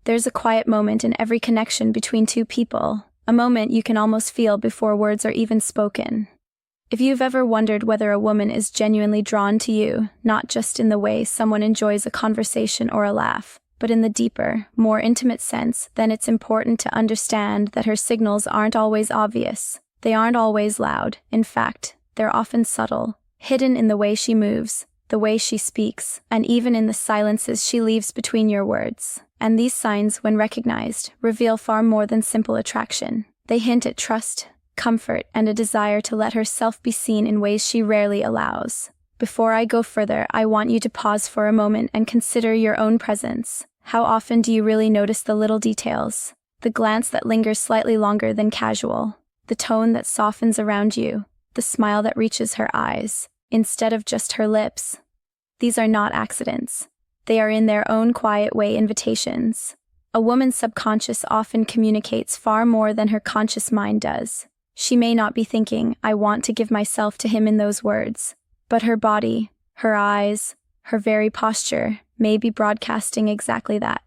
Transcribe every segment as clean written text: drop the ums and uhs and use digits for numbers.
There's a quiet moment in every connection between two people, a moment you can almost feel before words are even spoken. If you've ever wondered whether a woman is genuinely drawn to you, not just in the way someone enjoys a conversation or a laugh, but in the deeper, more intimate sense, then it's important to understand that her signals aren't always obvious. They aren't always loud. In fact, they're often subtle, hidden in the way she moves, the way she speaks, and even in the silences she leaves between your words. And these signs, when recognized, reveal far more than simple attraction. They hint at trust, comfort, and a desire to let herself be seen in ways she rarely allows. Before I go further, I want you to pause for a moment and consider your own presence. How often do you really notice the little details? The glance that lingers slightly longer than casual, the tone that softens around you, the smile that reaches her eyes, instead of just her lips. These are not accidents. They are in their own quiet way invitations. A woman's subconscious often communicates far more than her conscious mind does. She may not be thinking, "I want to give myself to him," in those words, but her body, her eyes, her very posture may be broadcasting exactly that.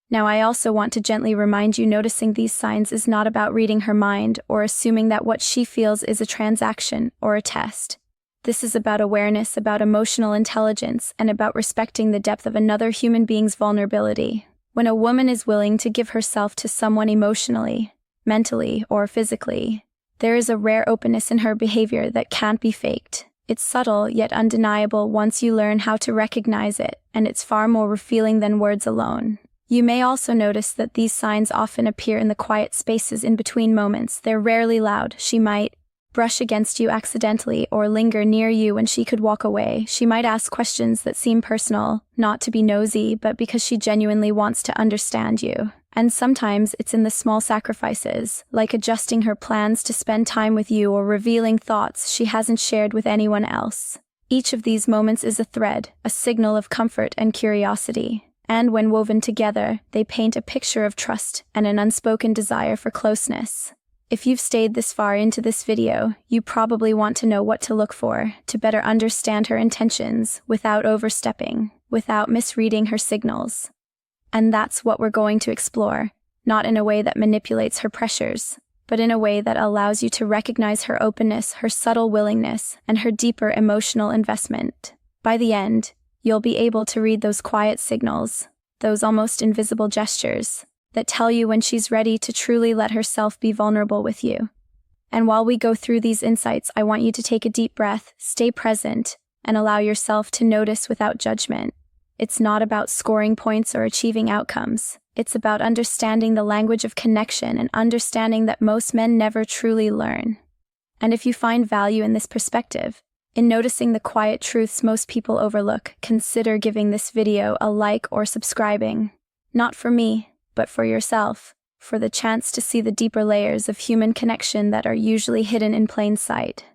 Now, I also want to gently remind you, noticing these signs is not about reading her mind or assuming that what she feels is a transaction or a test. This is about awareness, about emotional intelligence, and about respecting the depth of another human being's vulnerability. When a woman is willing to give herself to someone emotionally, mentally, or physically, there is a rare openness in her behavior that can't be faked. It's subtle yet undeniable once you learn how to recognize it, and it's far more revealing than words alone. You may also notice that these signs often appear in the quiet spaces in between moments. They're rarely loud. She might brush against you accidentally or linger near you when she could walk away. She might ask questions that seem personal, not to be nosy, but because she genuinely wants to understand you. And sometimes it's in the small sacrifices, like adjusting her plans to spend time with you or revealing thoughts she hasn't shared with anyone else. Each of these moments is a thread, a signal of comfort and curiosity. And when woven together, they paint a picture of trust and an unspoken desire for closeness. If you've stayed this far into this video, you probably want to know what to look for to better understand her intentions without overstepping, without misreading her signals. And that's what we're going to explore, not in a way that manipulates her pressures, but in a way that allows you to recognize her openness, her subtle willingness, and her deeper emotional investment. By the end, you'll be able to read those quiet signals, those almost invisible gestures, that tell you when she's ready to truly let herself be vulnerable with you. And while we go through these insights, I want you to take a deep breath, stay present, and allow yourself to notice without judgment. It's not about scoring points or achieving outcomes. It's about understanding the language of connection and understanding that most men never truly learn. And if you find value in this perspective, in noticing the quiet truths most people overlook, consider giving this video a like or subscribing. Not for me, but for yourself, for the chance to see the deeper layers of human connection that are usually hidden in plain sight.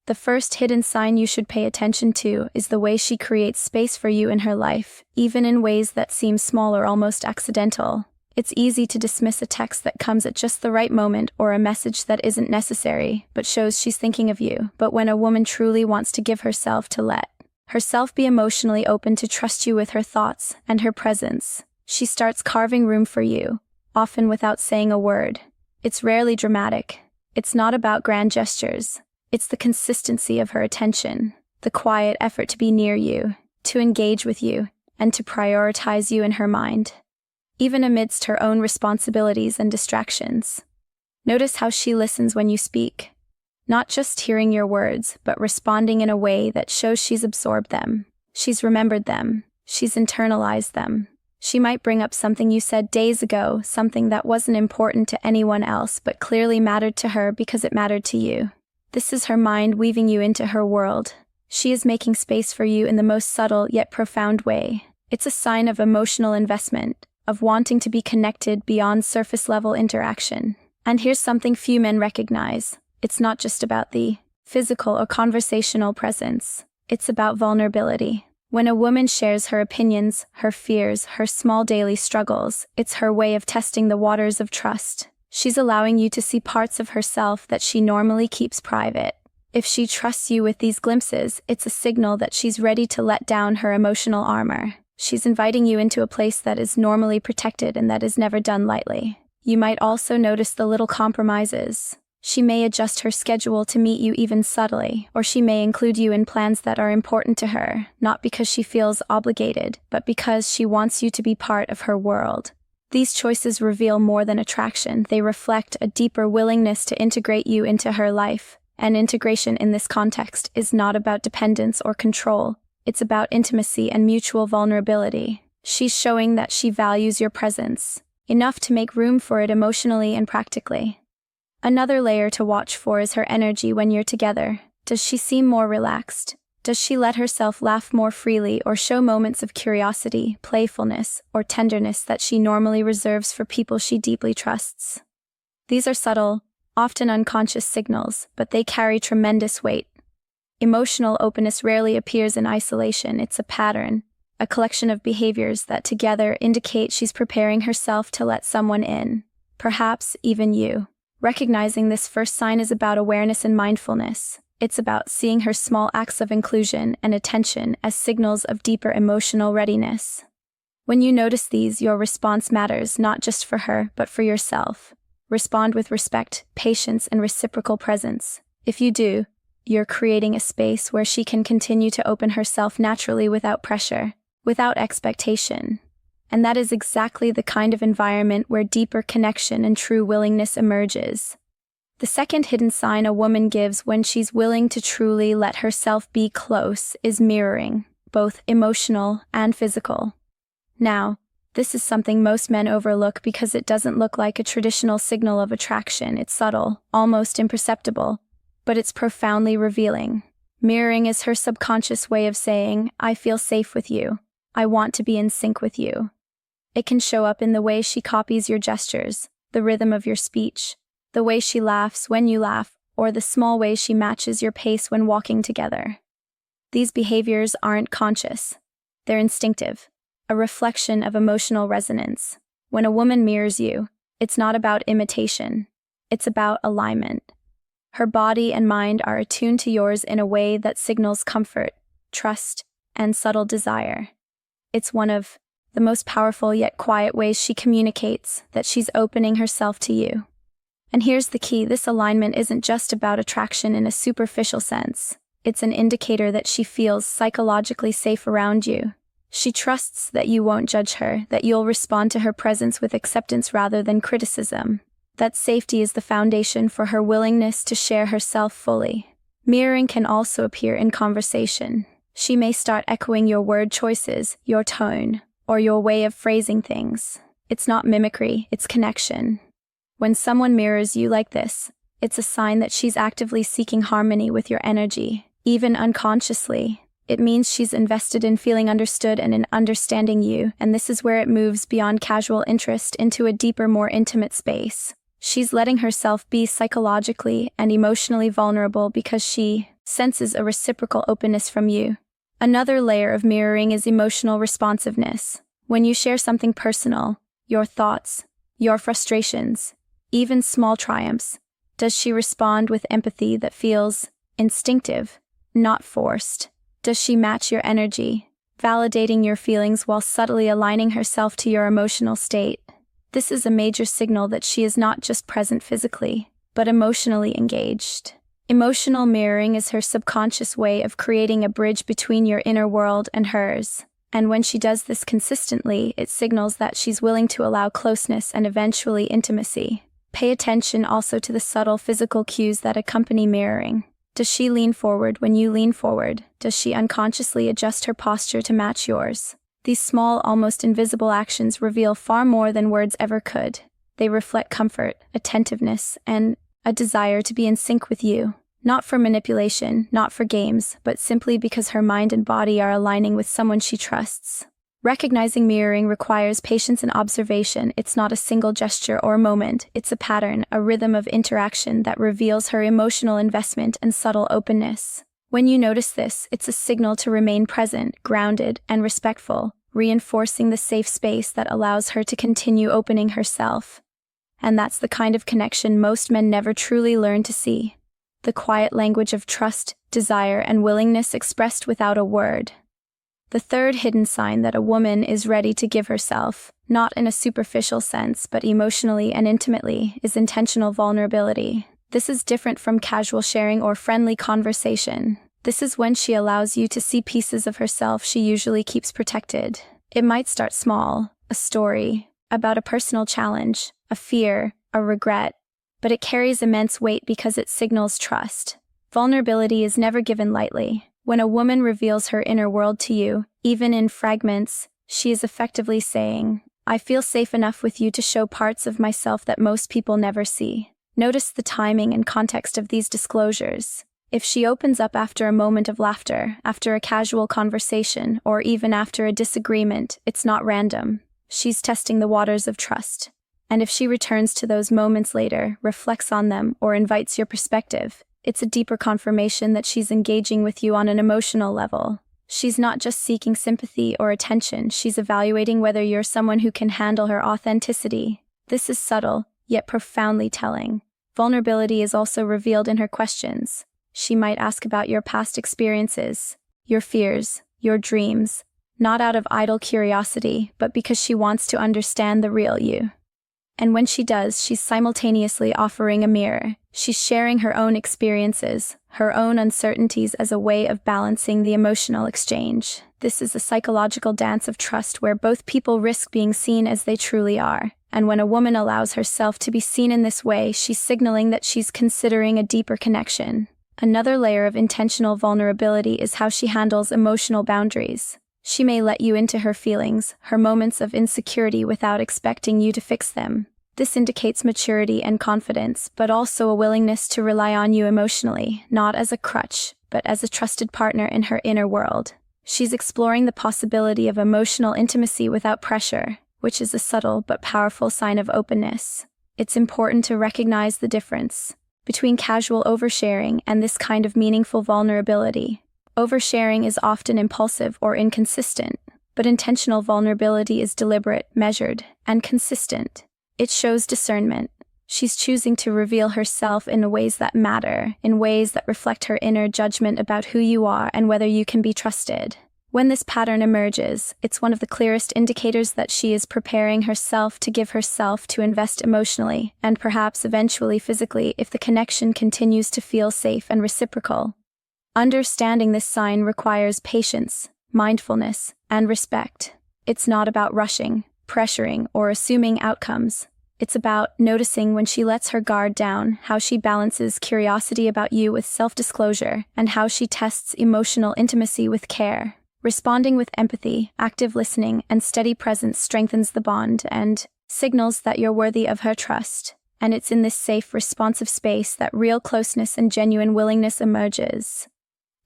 The first hidden sign you should pay attention to is the way she creates space for you in her life, even in ways that seem small or almost accidental. It's easy to dismiss a text that comes at just the right moment or a message that isn't necessary, but shows she's thinking of you. But when a woman truly wants to give herself to let herself be emotionally open to trust you with her thoughts and her presence, she starts carving room for you, often without saying a word. It's rarely dramatic. It's not about grand gestures. It's the consistency of her attention, the quiet effort to be near you, to engage with you, and to prioritize you in her mind, even amidst her own responsibilities and distractions. Notice how she listens when you speak, not just hearing your words, but responding in a way that shows she's absorbed them, she's remembered them, she's internalized them. She might bring up something you said days ago, something that wasn't important to anyone else but clearly mattered to her because it mattered to you. This is her mind weaving you into her world. She is making space for you in the most subtle yet profound way. It's a sign of emotional investment, of wanting to be connected beyond surface-level interaction. And here's something few men recognize. It's not just about the physical or conversational presence. It's about vulnerability. When a woman shares her opinions, her fears, her small daily struggles, it's her way of testing the waters of trust. She's allowing you to see parts of herself that she normally keeps private. If she trusts you with these glimpses, it's a signal that she's ready to let down her emotional armor. She's inviting you into a place that is normally protected and that is never done lightly. You might also notice the little compromises. She may adjust her schedule to meet you even subtly, or she may include you in plans that are important to her, not because she feels obligated, but because she wants you to be part of her world. These choices reveal more than attraction. They reflect a deeper willingness to integrate you into her life. And integration in this context is not about dependence or control. It's about intimacy and mutual vulnerability. She's showing that she values your presence, enough to make room for it emotionally and practically. Another layer to watch for is her energy when you're together. Does she seem more relaxed? Does she let herself laugh more freely or show moments of curiosity, playfulness, or tenderness that she normally reserves for people she deeply trusts? These are subtle, often unconscious signals, but they carry tremendous weight. Emotional openness rarely appears in isolation. It's a pattern, a collection of behaviors that together indicate she's preparing herself to let someone in, perhaps even you. Recognizing this first sign is about awareness and mindfulness. It's about seeing her small acts of inclusion and attention as signals of deeper emotional readiness. When you notice these, your response matters not just for her, but for yourself. Respond with respect, patience, and reciprocal presence. If you do, you're creating a space where she can continue to open herself naturally without pressure, without expectation. And that is exactly the kind of environment where deeper connection and true willingness emerges. The second hidden sign a woman gives when she's willing to truly let herself be close is mirroring, both emotional and physical. Now, this is something most men overlook because it doesn't look like a traditional signal of attraction. It's subtle, almost imperceptible, but it's profoundly revealing. Mirroring is her subconscious way of saying, "I feel safe with you. I want to be in sync with you." It can show up in the way she copies your gestures, the rhythm of your speech, the way she laughs when you laugh, or the small ways she matches your pace when walking together. These behaviors aren't conscious. They're instinctive, a reflection of emotional resonance. When a woman mirrors you, it's not about imitation. It's about alignment. Her body and mind are attuned to yours in a way that signals comfort, trust, and subtle desire. It's one of the most powerful yet quiet ways she communicates that she's opening herself to you. And here's the key: this alignment isn't just about attraction in a superficial sense. It's an indicator that she feels psychologically safe around you. She trusts that you won't judge her, that you'll respond to her presence with acceptance rather than criticism. That safety is the foundation for her willingness to share herself fully. Mirroring can also appear in conversation. She may start echoing your word choices, your tone, or your way of phrasing things. It's not mimicry, it's connection. When someone mirrors you like this, it's a sign that she's actively seeking harmony with your energy, even unconsciously. It means she's invested in feeling understood and in understanding you, and this is where it moves beyond casual interest into a deeper, more intimate space. She's letting herself be psychologically and emotionally vulnerable because she senses a reciprocal openness from you. Another layer of mirroring is emotional responsiveness. When you share something personal, your thoughts, your frustrations, even small triumphs, does she respond with empathy that feels instinctive, not forced? Does she match your energy, validating your feelings while subtly aligning herself to your emotional state? This is a major signal that she is not just present physically, but emotionally engaged. Emotional mirroring is her subconscious way of creating a bridge between your inner world and hers. And when she does this consistently, it signals that she's willing to allow closeness and eventually intimacy. Pay attention also to the subtle physical cues that accompany mirroring. Does she lean forward when you lean forward? Does she unconsciously adjust her posture to match yours? These small, almost invisible actions reveal far more than words ever could. They reflect comfort, attentiveness, and a desire to be in sync with you. Not for manipulation, not for games, but simply because her mind and body are aligning with someone she trusts. Recognizing mirroring requires patience and observation. It's not a single gesture or moment. It's a pattern, a rhythm of interaction that reveals her emotional investment and subtle openness. When you notice this, it's a signal to remain present, grounded, and respectful, reinforcing the safe space that allows her to continue opening herself. And that's the kind of connection most men never truly learn to see. The quiet language of trust, desire, and willingness expressed without a word. The third hidden sign that a woman is ready to give herself, not in a superficial sense but emotionally and intimately, is intentional vulnerability. This is different from casual sharing or friendly conversation. This is when she allows you to see pieces of herself she usually keeps protected. It might start small, a story about a personal challenge, a fear, a regret, but it carries immense weight because it signals trust. Vulnerability is never given lightly. When a woman reveals her inner world to you, even in fragments, she is effectively saying, "I feel safe enough with you to show parts of myself that most people never see." Notice the timing and context of these disclosures. If she opens up after a moment of laughter, after a casual conversation, or even after a disagreement, it's not random. She's testing the waters of trust. And if she returns to those moments later, reflects on them, or invites your perspective, it's a deeper confirmation that she's engaging with you on an emotional level. She's not just seeking sympathy or attention, she's evaluating whether you're someone who can handle her authenticity. This is subtle, yet profoundly telling. Vulnerability is also revealed in her questions. She might ask about your past experiences, your fears, your dreams, not out of idle curiosity, but because she wants to understand the real you. And when she does, she's simultaneously offering a mirror. She's sharing her own experiences, her own uncertainties as a way of balancing the emotional exchange. This is a psychological dance of trust where both people risk being seen as they truly are. And when a woman allows herself to be seen in this way, she's signaling that she's considering a deeper connection. Another layer of intentional vulnerability is how she handles emotional boundaries. She may let you into her feelings, her moments of insecurity without expecting you to fix them. This indicates maturity and confidence, but also a willingness to rely on you emotionally, not as a crutch, but as a trusted partner in her inner world. She's exploring the possibility of emotional intimacy without pressure, which is a subtle but powerful sign of openness. It's important to recognize the difference between casual oversharing and this kind of meaningful vulnerability. Oversharing is often impulsive or inconsistent, but intentional vulnerability is deliberate, measured, and consistent. It shows discernment. She's choosing to reveal herself in ways that matter, in ways that reflect her inner judgment about who you are and whether you can be trusted. When this pattern emerges, it's one of the clearest indicators that she is preparing herself to give herself to invest emotionally, and perhaps eventually physically if the connection continues to feel safe and reciprocal. Understanding this sign requires patience, mindfulness, and respect. It's not about rushing, pressuring, or assuming outcomes. It's about noticing when she lets her guard down, how she balances curiosity about you with self-disclosure, and how she tests emotional intimacy with care. Responding with empathy, active listening, and steady presence strengthens the bond and signals that you're worthy of her trust. And it's in this safe, responsive space that real closeness and genuine willingness emerges.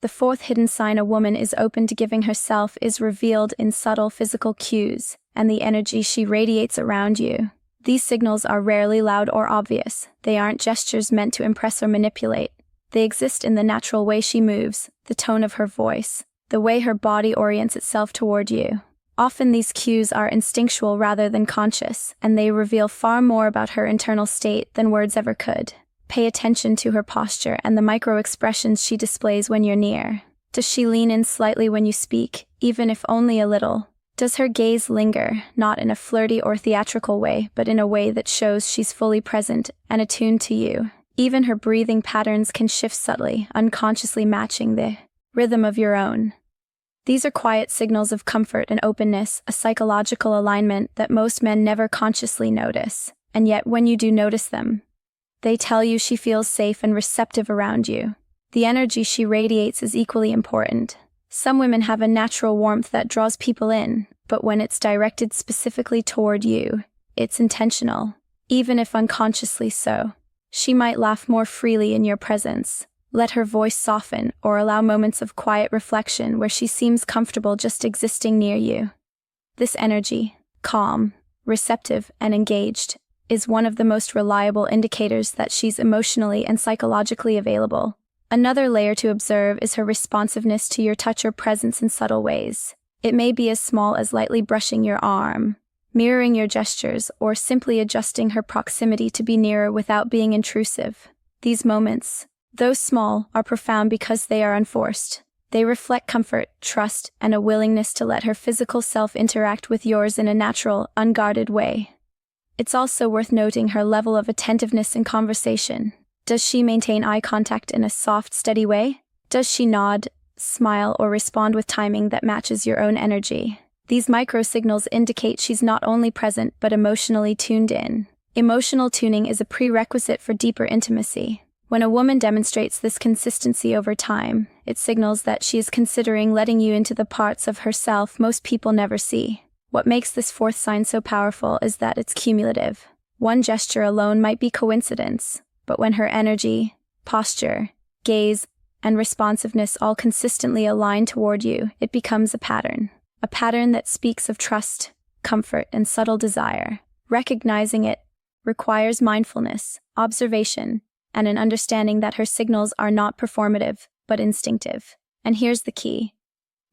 The fourth hidden sign a woman is open to giving herself is revealed in subtle physical cues and the energy she radiates around you. These signals are rarely loud or obvious. They aren't gestures meant to impress or manipulate. They exist in the natural way she moves, the tone of her voice, the way her body orients itself toward you. Often these cues are instinctual rather than conscious, and they reveal far more about her internal state than words ever could. Pay attention to her posture and the micro-expressions she displays when you're near. Does she lean in slightly when you speak, even if only a little? Does her gaze linger, not in a flirty or theatrical way, but in a way that shows she's fully present and attuned to you? Even her breathing patterns can shift subtly, unconsciously matching the rhythm of your own. These are quiet signals of comfort and openness, a psychological alignment that most men never consciously notice. And yet when you do notice them, they tell you she feels safe and receptive around you. The energy she radiates is equally important. Some women have a natural warmth that draws people in, but when it's directed specifically toward you, it's intentional, even if unconsciously so. She might laugh more freely in your presence, let her voice soften, or allow moments of quiet reflection where she seems comfortable just existing near you. This energy, calm, receptive, and engaged, is one of the most reliable indicators that she's emotionally and psychologically available. Another layer to observe is her responsiveness to your touch or presence in subtle ways. It may be as small as lightly brushing your arm, mirroring your gestures, or simply adjusting her proximity to be nearer without being intrusive. These moments, though small, are profound because they are unforced. They reflect comfort, trust, and a willingness to let her physical self interact with yours in a natural, unguarded way. It's also worth noting her level of attentiveness in conversation. Does she maintain eye contact in a soft, steady way? Does she nod, smile, or respond with timing that matches your own energy? These micro-signals indicate she's not only present but emotionally tuned in. Emotional tuning is a prerequisite for deeper intimacy. When a woman demonstrates this consistency over time, it signals that she is considering letting you into the parts of herself most people never see. What makes this fourth sign so powerful is that it's cumulative. One gesture alone might be coincidence, but when her energy, posture, gaze, and responsiveness all consistently align toward you, it becomes a pattern that speaks of trust, comfort, and subtle desire. Recognizing it requires mindfulness, observation, and an understanding that her signals are not performative, but instinctive. And here's the key.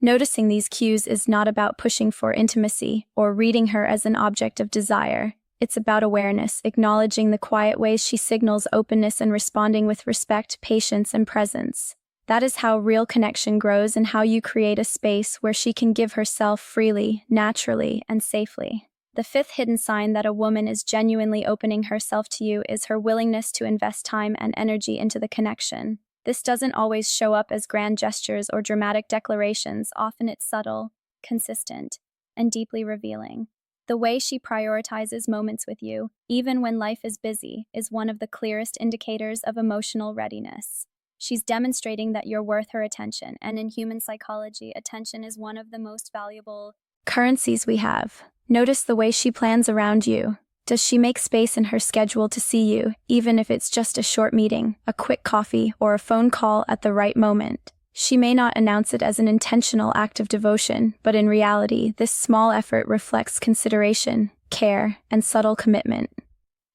Noticing these cues is not about pushing for intimacy or reading her as an object of desire. It's about awareness, acknowledging the quiet ways she signals openness and responding with respect, patience, and presence. That is how real connection grows and how you create a space where she can give herself freely, naturally, and safely. The fifth hidden sign that a woman is genuinely opening herself to you is her willingness to invest time and energy into the connection. This doesn't always show up as grand gestures or dramatic declarations. Often it's subtle, consistent, and deeply revealing. The way she prioritizes moments with you, even when life is busy, is one of the clearest indicators of emotional readiness. She's demonstrating that you're worth her attention, and in human psychology, attention is one of the most valuable currencies we have. Notice the way she plans around you. Does she make space in her schedule to see you, even if it's just a short meeting, a quick coffee, or a phone call at the right moment? She may not announce it as an intentional act of devotion, but in reality, this small effort reflects consideration, care, and subtle commitment.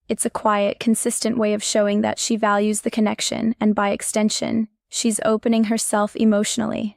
It's a quiet, consistent way of showing that she values the connection, and by extension, she's opening herself emotionally.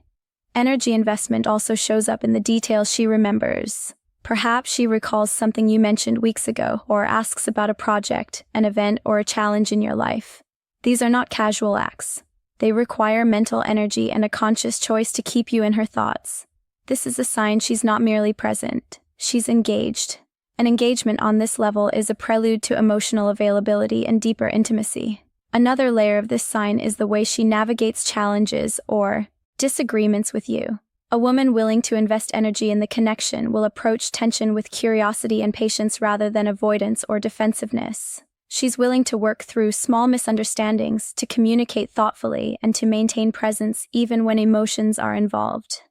Energy investment also shows up in the details she remembers. Perhaps she recalls something you mentioned weeks ago, or asks about a project, an event, or a challenge in your life. These are not casual acts. They require mental energy and a conscious choice to keep you in her thoughts. This is a sign she's not merely present, she's engaged. An engagement on this level is a prelude to emotional availability and deeper intimacy. Another layer of this sign is the way she navigates challenges or disagreements with you. A woman willing to invest energy in the connection will approach tension with curiosity and patience rather than avoidance or defensiveness. She's willing to work through small misunderstandings, to communicate thoughtfully, and to maintain presence even when emotions are involved.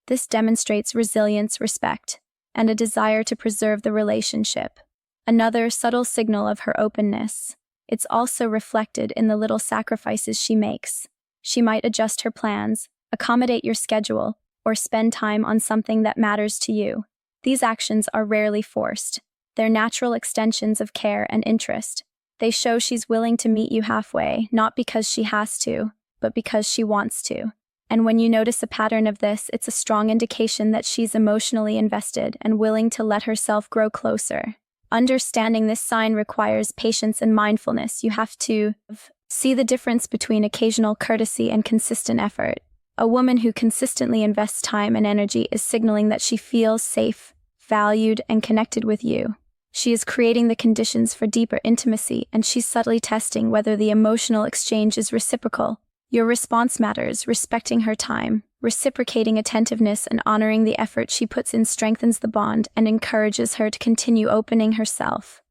This demonstrates resilience, respect, and a desire to preserve the relationship. Another subtle signal of her openness. It's also reflected in the little sacrifices she makes. She might adjust her plans, accommodate your schedule, or spend time on something that matters to you. These actions are rarely forced. They're natural extensions of care and interest. They show she's willing to meet you halfway, not because she has to, but because she wants to. And when you notice a pattern of this, it's a strong indication that she's emotionally invested and willing to let herself grow closer. Understanding this sign requires patience and mindfulness. You have to see the difference between occasional courtesy and consistent effort. A woman who consistently invests time and energy is signaling that she feels safe, valued, and connected with you. She is creating the conditions for deeper intimacy, and she's subtly testing whether the emotional exchange is reciprocal. Your response matters. Respecting her time, reciprocating attentiveness, and honoring the effort she puts in strengthens the bond and encourages her to continue opening herself.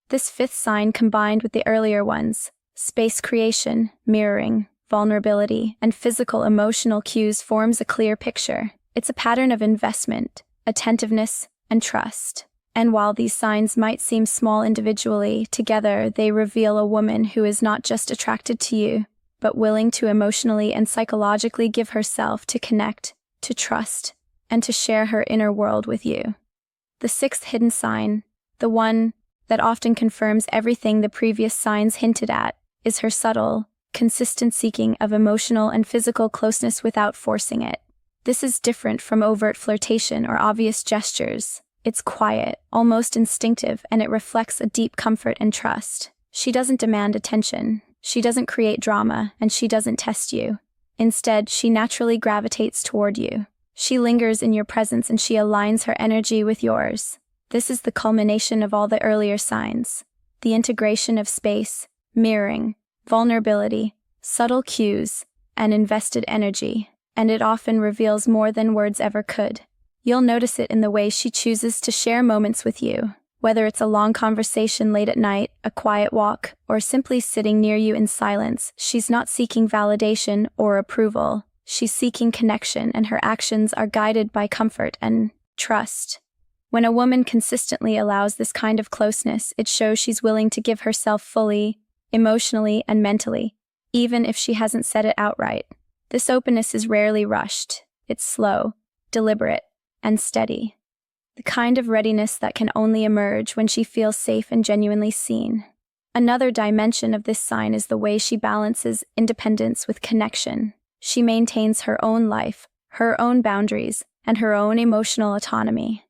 This fifth sign, combined with the earlier ones, space creation, mirroring, vulnerability, and physical emotional cues, forms a clear picture. It's a pattern of investment, attentiveness, and trust. And while these signs might seem small individually, together they reveal a woman who is not just attracted to you, but willing to emotionally and psychologically give herself to connect, to trust, and to share her inner world with you. The sixth hidden sign, the one that often confirms everything the previous signs hinted at, is her subtle, consistent seeking of emotional and physical closeness without forcing it. This is different from overt flirtation or obvious gestures. It's quiet, almost instinctive, and it reflects a deep comfort and trust. She doesn't demand attention, she doesn't create drama, and she doesn't test you. Instead, she naturally gravitates toward you. She lingers in your presence and she aligns her energy with yours. This is the culmination of all the earlier signs. The integration of space, mirroring, vulnerability, subtle cues, and invested energy, and it often reveals more than words ever could. You'll notice it in the way she chooses to share moments with you, whether it's a long conversation late at night, a quiet walk, or simply sitting near you in silence. She's not seeking validation or approval. She's seeking connection, and her actions are guided by comfort and trust. When a woman consistently allows this kind of closeness, it shows she's willing to give herself fully, emotionally and mentally, even if she hasn't said it outright. This openness is rarely rushed. It's slow, deliberate, and steady. The kind of readiness that can only emerge when she feels safe and genuinely seen. Another dimension of this sign is the way she balances independence with connection. She maintains her own life, her own boundaries, and her own emotional autonomy.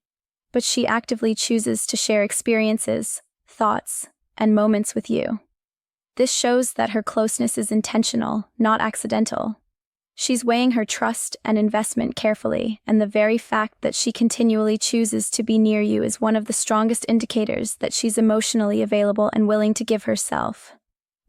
But she actively chooses to share experiences, thoughts, and moments with you. This shows that her closeness is intentional, not accidental. She's weighing her trust and investment carefully, and the very fact that she continually chooses to be near you is one of the strongest indicators that she's emotionally available and willing to give herself.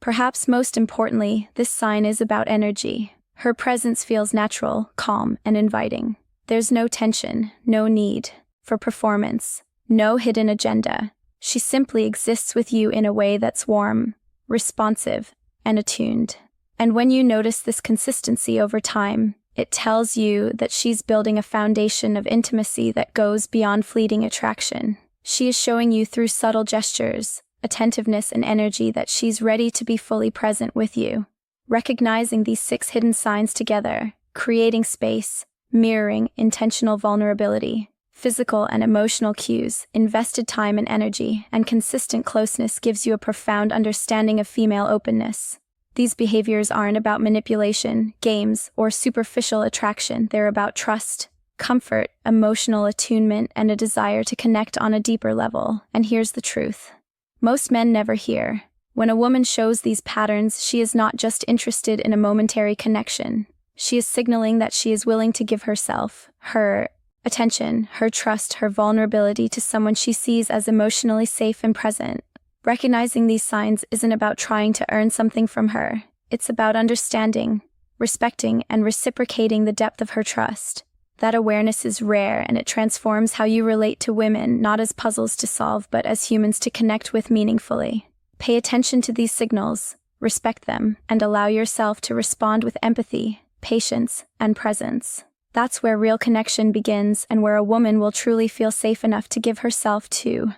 Perhaps most importantly, this sign is about energy. Her presence feels natural, calm, and inviting. There's no tension, no need for performance, no hidden agenda. She simply exists with you in a way that's warm, responsive, and attuned. And when you notice this consistency over time, it tells you that she's building a foundation of intimacy that goes beyond fleeting attraction. She is showing you through subtle gestures, attentiveness, and energy that she's ready to be fully present with you. Recognizing these 6 hidden signs together, creating space, mirroring intentional vulnerability, physical and emotional cues, invested time and energy, and consistent closeness gives you a profound understanding of female openness. These behaviors aren't about manipulation, games, or superficial attraction. They're about trust, comfort, emotional attunement, and a desire to connect on a deeper level. And here's the truth. Most men never hear. When a woman shows these patterns, she is not just interested in a momentary connection. She is signaling that she is willing to give herself, her attention, her trust, her vulnerability to someone she sees as emotionally safe and present. Recognizing these signs isn't about trying to earn something from her. It's about understanding, respecting, and reciprocating the depth of her trust. That awareness is rare, and it transforms how you relate to women, not as puzzles to solve, but as humans to connect with meaningfully. Pay attention to these signals, respect them, and allow yourself to respond with empathy, patience, and presence. That's where real connection begins, and where a woman will truly feel safe enough to give herself to.